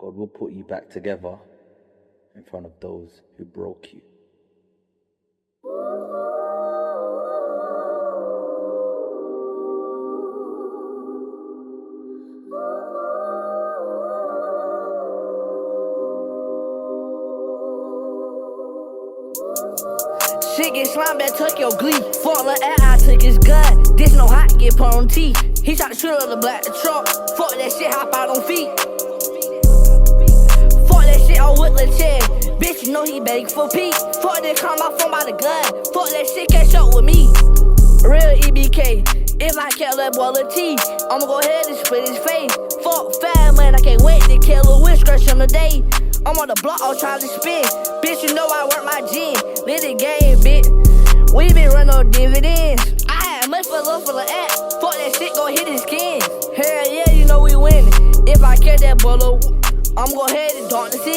God will put you back together in front of those who broke you. Shit get slimy, took your glee. Fuck the air, I took his gun. This no hot, get put on teeth. He tried to shoot up the black truck. Fuck that shit, hop out on feet. Fuck that shit, I with the chair. Bitch, you know he begging for Pete. Fuck that, call my phone by the gun. Fuck that shit, catch up with me. Real EBK. If I kill that boy a T, I'ma go ahead and split his face. Fuck fat man, I can't wait to kill a witch scratch on the day. I'm on the block, all trying to spin. Bitch, you know I work my gym. Lit the game, bitch. We been running no dividends. I had much for love for the app. Fuck that shit, gon' hit his skin. Hell yeah, you know we winning. If I catch that bullet, I'm gon' head and dark the 60.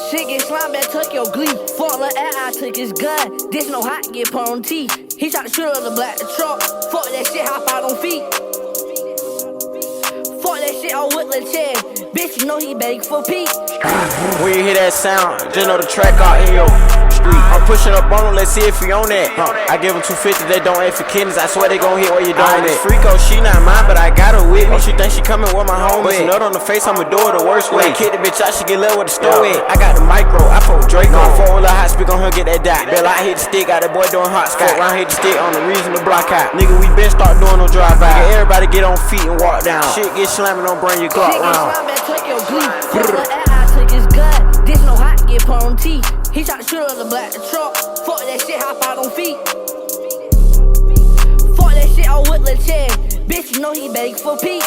Shit get slimy, took your glee. Fuck the app, I took his gun. This no hot, get put on teeth. He tried to shoot up the black truck. Fuck that shit, hop out on feet. Fuck that shit, I with the chair. Bitch, you know he begging for Pete. When you hear that sound, just know the track out in your street. I'm pushing up on him, let's see if he on that. I give him 250, they don't ask for kidneys. I swear they gon' hit where you don't at. Freako, she not mine, but I got her with me. Oh, she think she coming with my homie. Push a nut on the face, I'ma do it the worst way. Kick the bitch out, she get left with the store at. I got the micro, I fuck with Draco. Fuck with a hot speak on her, get that dot. Bell I hit the stick, got that boy doing hot sky. Fuck round, hit the stick on the reason to block out. Nigga, we been start doing no drive-by. Everybody get on feet and walk down. Shit get slamming, don't bring your clock round. Took your glee. Fuck the air, I took his gun. This no hot, get put on teeth. He tried to shoot up the black truck. Fuck that shit, hop out on feet. Fuck that shit, I with the chair. Bitch, you know he begging for Pete.